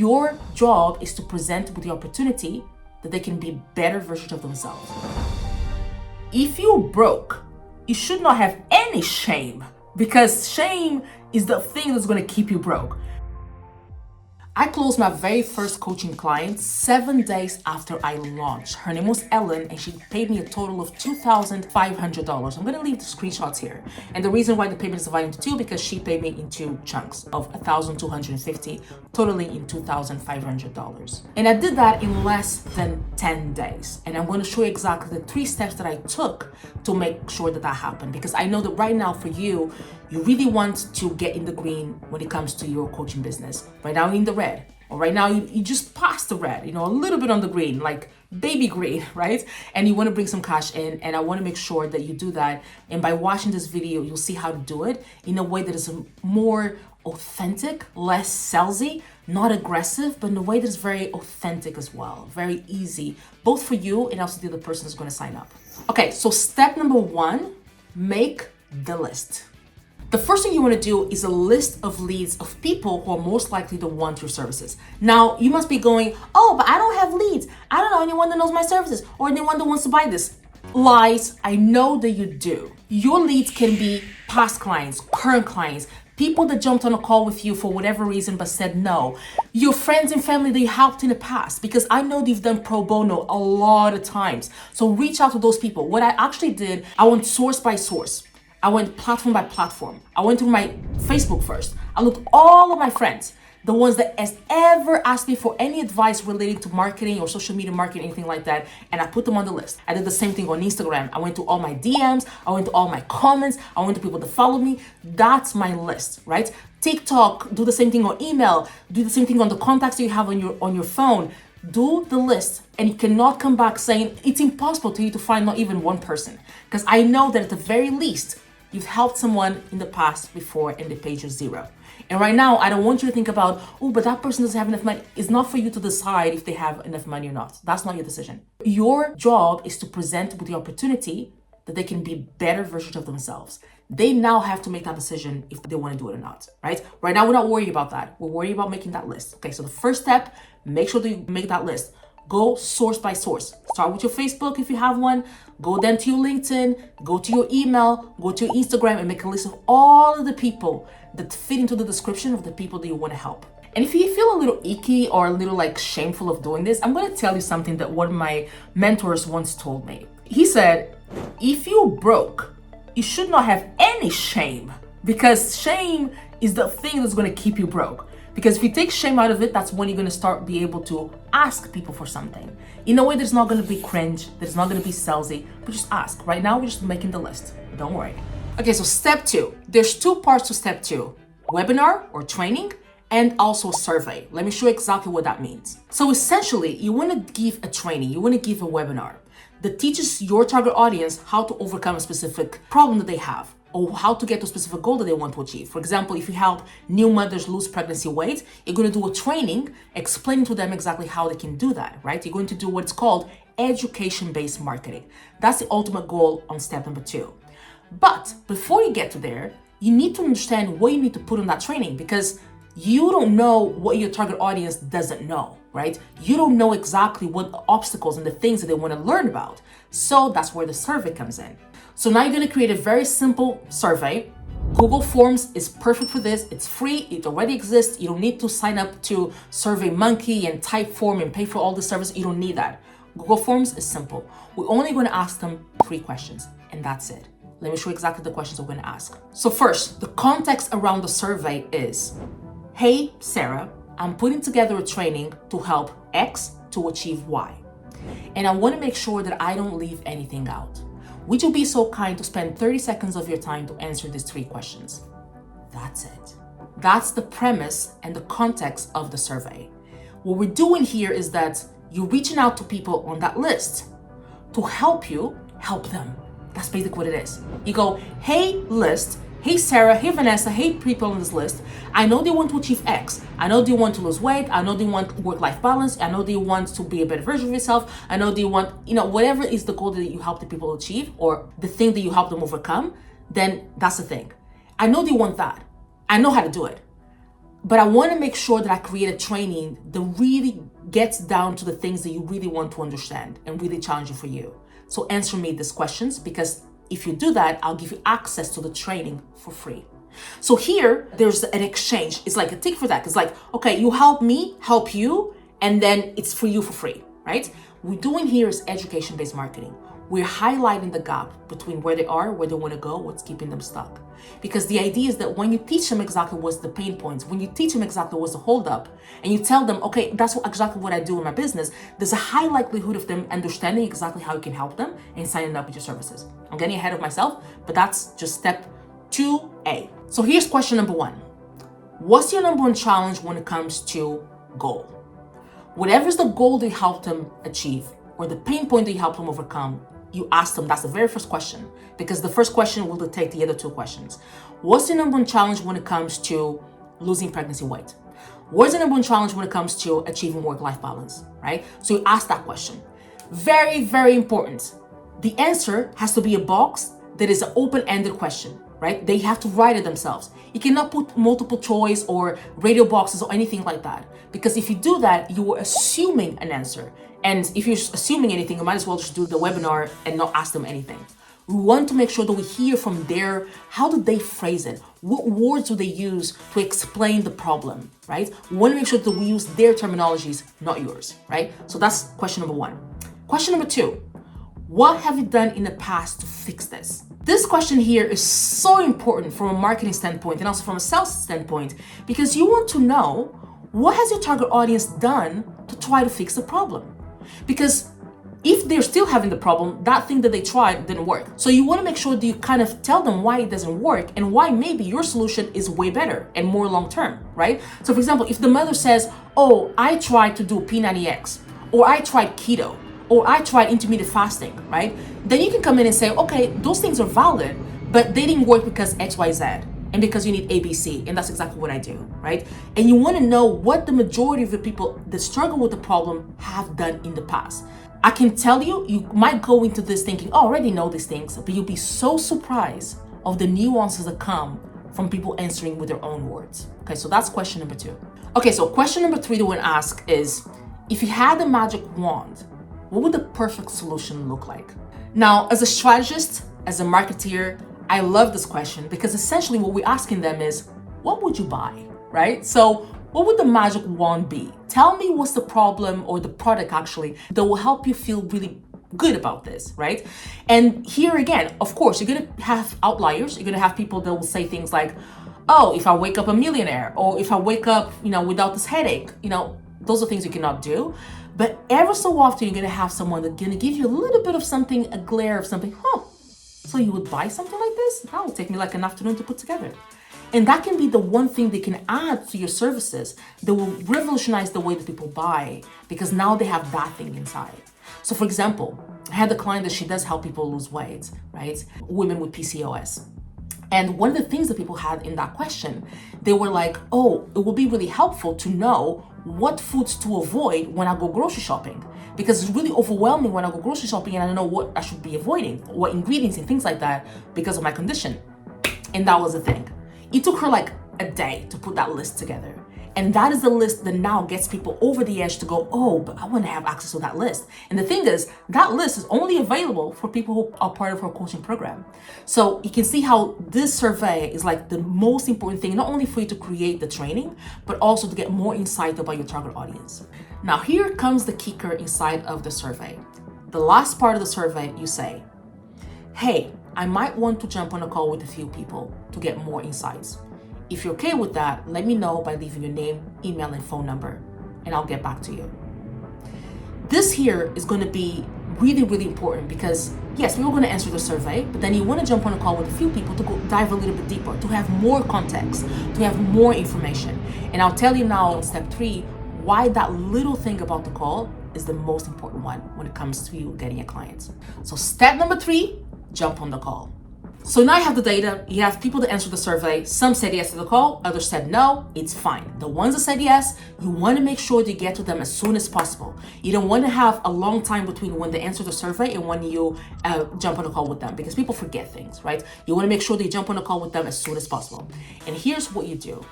Your job is to present with the opportunity that they can be better versions of themselves. If you're broke, you should not have any shame, because shame is the thing that's going to keep you broke. I closed my very first coaching client 7 days after I launched. Her name was Ellen, and she paid me a total of $2,500. I'm gonna leave the screenshots here. And the reason why the payment is divided into two, because she paid me in two chunks of $1,250, totally in $2,500. And I did that in less than 10 days. And I'm gonna show you exactly the 3 steps that I took to make sure that that happened. Because I know that right now for you, you really want to get in the green when it comes to your coaching business. Right now you're in the red, or right now you just passed the red, a little bit on the green, like baby green, right? And you want to bring some cash in, and I want to make sure that you do that. And by watching this video, you'll see how to do it in a way that is more authentic, less salesy, not aggressive, but in a way that is very authentic as well, very easy, both for you and also the other person who's going to sign up. Okay, so step number 1, make the list. The first thing you want to do is a list of leads of people who are most likely to want your services. Now, you must be going, oh, but I don't have leads. I don't know anyone that knows my services or anyone that wants to buy this. Lies. I know that you do. Your leads can be past clients, current clients, people that jumped on a call with you for whatever reason but said no. Your friends and family that you helped in the past, because I know you've done pro bono a lot of times. So reach out to those people. What I actually did, I went source by source. I went platform by platform. I went through my Facebook first. I looked at all of my friends, the ones that has ever asked me for any advice relating to marketing or social media marketing, anything like that, and I put them on the list. I did the same thing on Instagram. I went to all my DMs, I went to all my comments, I went to people that follow me. That's my list, right? TikTok, do the same thing on email, do the same thing on the contacts that you have on your phone. Do the list, and you cannot come back saying it's impossible to you to find not even one person. Because I know that at the very least, you've helped someone in the past before and they paid you 0. And right now, I don't want you to think about, oh, but that person doesn't have enough money. It's not for you to decide if they have enough money or not. That's not your decision. Your job is to present with the opportunity that they can be better versions of themselves. They now have to make that decision if they want to do it or not, right? Right now, we're not worried about that. We're worried about making that list. Okay, so the first step, make sure that you make that list. Go source by source. Start with your Facebook if you have one. Go then to your LinkedIn, go to your email, go to your Instagram, and make a list of all of the people that fit into the description of the people that you want to help. And if you feel a little icky or a little shameful of doing this, I'm going to tell you something that one of my mentors once told me. He said, if you're broke, you should not have any shame, because shame is the thing that's going to keep you broke. Because if you take shame out of it, that's when you're going to start be able to ask people for something in a way that's not going to be cringe, that's not going to be salesy, but just ask. Right now, we're just making the list. Don't worry. Okay, so step 2. There's 2 parts to step 2. Webinar or training, and also a survey. Let me show you exactly what that means. So essentially, you want to give a training, you want to give a webinar that teaches your target audience how to overcome a specific problem that they have, or how to get to a specific goal that they want to achieve. For example, if you help new mothers lose pregnancy weight, you're going to do a training explaining to them exactly how they can do that, right? You're going to do what's called education-based marketing. That's the ultimate goal on step number 2. But before you get to there, you need to understand what you need to put on that training, because you don't know what your target audience doesn't know, right? You don't know exactly what the obstacles and the things that they want to learn about. So that's where the survey comes in. So now you're going to create a very simple survey. Google Forms is perfect for this. It's free. It already exists. You don't need to sign up to SurveyMonkey and Typeform and pay for all the service. You don't need that. Google Forms is simple. We're only going to ask them 3 questions, and that's it. Let me show you exactly the questions we're going to ask. So first, the context around the survey is, hey, Sarah, I'm putting together a training to help X to achieve Y. And I want to make sure that I don't leave anything out. Would you be so kind to spend 30 seconds of your time to answer these 3 questions? That's it. That's the premise and the context of the survey. What we're doing here is that you're reaching out to people on that list to help you help them. That's basically what it is. You go, hey, list. Hey, Sarah. Hey, Vanessa. Hey, people on this list. I know they want to achieve X. I know they want to lose weight. I know they want work-life balance. I know they want to be a better version of yourself. I know they want, whatever is the goal that you help the people achieve, or the thing that you help them overcome, then that's the thing. I know they want that. I know how to do it. But I want to make sure that I create a training that really gets down to the things that you really want to understand and really challenging for you. So answer me these questions, because if you do that, I'll give you access to the training for free. So here, there's an exchange. It's like a tick for that. It's like, okay, you help me, help you, and then it's for you for free, right? What we're doing here is education-based marketing. We're highlighting the gap between where they are, where they want to go, what's keeping them stuck. Because the idea is that when you teach them exactly what's the pain points, when you teach them exactly what's the holdup, and you tell them, okay, that's exactly what I do in my business, there's a high likelihood of them understanding exactly how you can help them and signing up with your services. I'm getting ahead of myself, but that's just step 2A. So here's question number 1. What's your number 1 challenge when it comes to goal? Whatever's the goal that you help them achieve, or the pain point that you help them overcome, you ask them. That's the very first question, because the first question will dictate the other 2 questions. What's the number 1 challenge when it comes to losing pregnancy weight? What's the number 1 challenge when it comes to achieving work-life balance, right? So you ask that question. Very, very important. The answer has to be a box that is an open-ended question, right? They have to write it themselves. You cannot put multiple choice or radio boxes or anything like that, because if you do that, you are assuming an answer. And if you're assuming anything, you might as well just do the webinar and not ask them anything. We want to make sure that we hear from how do they phrase it? What words do they use to explain the problem, right? We want to make sure that we use their terminologies, not yours, right? So that's question number 1. Question number 2, what have you done in the past to fix this? This question here is so important from a marketing standpoint and also from a sales standpoint, because you want to know, what has your target audience done to try to fix the problem? Because if they're still having the problem, that thing that they tried didn't work. So you want to make sure that you kind of tell them why it doesn't work and why maybe your solution is way better and more long-term, right? So for example, if the mother says, oh, I tried to do P90X, or I tried keto, or I tried intermittent fasting, right? Then you can come in and say, okay, those things are valid, but they didn't work because X, Y, Z, and because you need ABC, and that's exactly what I do, right? And you want to know what the majority of the people that struggle with the problem have done in the past. I can tell you, you might go into this thinking, oh, I already know these things, but you'll be so surprised of the nuances that come from people answering with their own words. Okay, so that's question number 2. Okay, so question number 3 that we're gonna ask is, if you had a magic wand, what would the perfect solution look like? Now, as a strategist, as a marketeer, I love this question, because essentially what we're asking them is, what would you buy, right? So what would the magic wand be? Tell me what's the problem or the product actually that will help you feel really good about this, right? And here again, of course, you're gonna have outliers. You're gonna have people that will say things like, oh, if I wake up a millionaire, or if I wake up, without this headache, those are things you cannot do. But ever so often, you're gonna have someone that's gonna give you a little bit of something, a glare of something. So you would buy something like this? That would take me like an afternoon to put together. And that can be the one thing they can add to your services that will revolutionize the way that people buy, because now they have that thing inside. So for example, I had a client that she does help people lose weight, right? Women with PCOS. And one of the things that people had in that question, they were like, oh, it would be really helpful to know what foods to avoid when I go grocery shopping. Because it's really overwhelming when I go grocery shopping and I don't know what I should be avoiding, what ingredients and things like that because of my condition. And that was the thing. It took her like a day to put that list together. And that is the list that now gets people over the edge to go, oh, but I want to have access to that list. And the thing is, that list is only available for people who are part of her coaching program. So you can see how this survey is like the most important thing, not only for you to create the training, but also to get more insight about your target audience. Now, here comes the kicker inside of the survey. The last part of the survey, you say, hey, I might want to jump on a call with a few people to get more insights. If you're okay with that, let me know by leaving your name, email, and phone number, and I'll get back to you. This here is going to be really, really important because, yes, we were going to answer the survey, but then you want to jump on a call with a few people to go dive a little bit deeper, to have more context, to have more information. And I'll tell you now in step 3 why that little thing about the call is the most important one when it comes to you getting a client. So step number 3, jump on the call. So now you have the data, you have people that answered the survey. Some said yes to the call, others said no, it's fine. The ones that said yes, you want to make sure that you get to them as soon as possible. You don't want to have a long time between when they answer the survey and when you jump on a call with them, because people forget things, right? You want to make sure that you jump on a call with them as soon as possible. And here's what you do.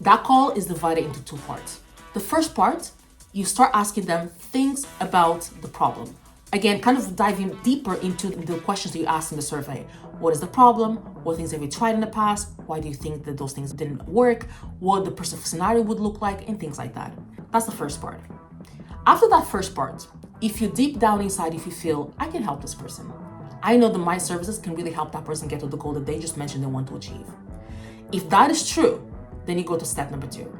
That call is divided into two parts. The first part, you start asking them things about the problem. Again, kind of diving deeper into the questions that you asked in the survey. What is the problem? What things have you tried in the past? Why do you think that those things didn't work? What the perfect scenario would look like, and things like that. That's the first part. After that first part, if you deep down inside, if you feel, I can help this person, I know that my services can really help that person get to the goal that they just mentioned they want to achieve. If that is true, then you go to step number 2.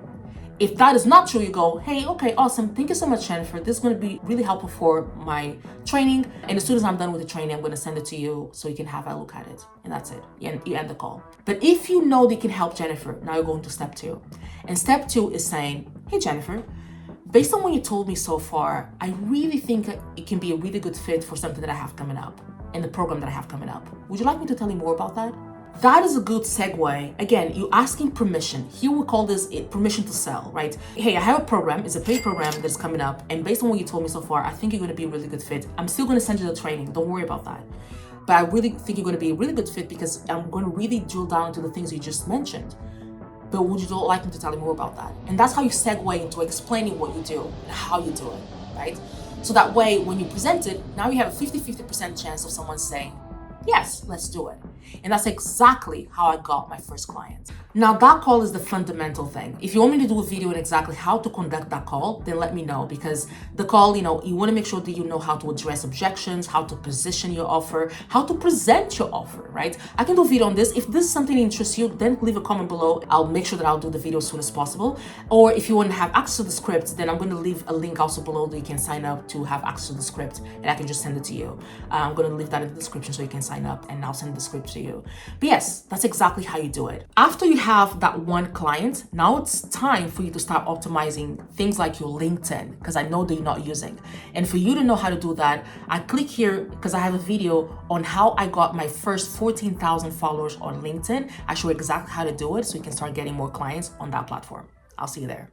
If that is not true, you go, hey, okay, awesome. Thank you so much, Jennifer. This is going to be really helpful for my training. And as soon as I'm done with the training, I'm going to send it to you so you can have a look at it. And that's it. You end the call. But if you know they can help Jennifer, now you're going to step 2. And step 2 is saying, hey, Jennifer, based on what you told me so far, I really think it can be a really good fit for something that I have coming up, in the program that I have coming up. Would you like me to tell you more about that? That is a good segue. Again, you're asking permission. Here we call this permission to sell, right? Hey, I have a program, it's a paid program that's coming up, and based on what you told me so far, I think you're gonna be a really good fit. I'm still gonna send you the training, don't worry about that. But I really think you're gonna be a really good fit because I'm gonna really drill down into the things you just mentioned. But would you like me to tell you more about that? And that's how you segue into explaining what you do and how you do it, right? So that way, when you present it, now you have a 50-50% chance of someone saying, yes, let's do it. And that's exactly how I got my first client. Now that call is the fundamental thing. If you want me to do a video on exactly how to conduct that call, then let me know, because the call, you want to make sure that you know how to address objections, how to position your offer, how to present your offer, right? I can do a video on this. If this is something that interests you, then leave a comment below. I'll make sure that I'll do the video as soon as possible. Or if you want to have access to the script, then I'm going to leave a link also below that you can sign up to have access to the script, and I can just send it to you. I'm going to leave that in the description so you can sign up, and I'll send the script to you. But yes, that's exactly how you do it. After you have that one client, now it's time for you to start optimizing things like your LinkedIn, because I know that you're not using. And for you to know how to do that, I click here because I have a video on how I got my first 14,000 followers on LinkedIn. I show you exactly how to do it so you can start getting more clients on that platform. I'll see you there.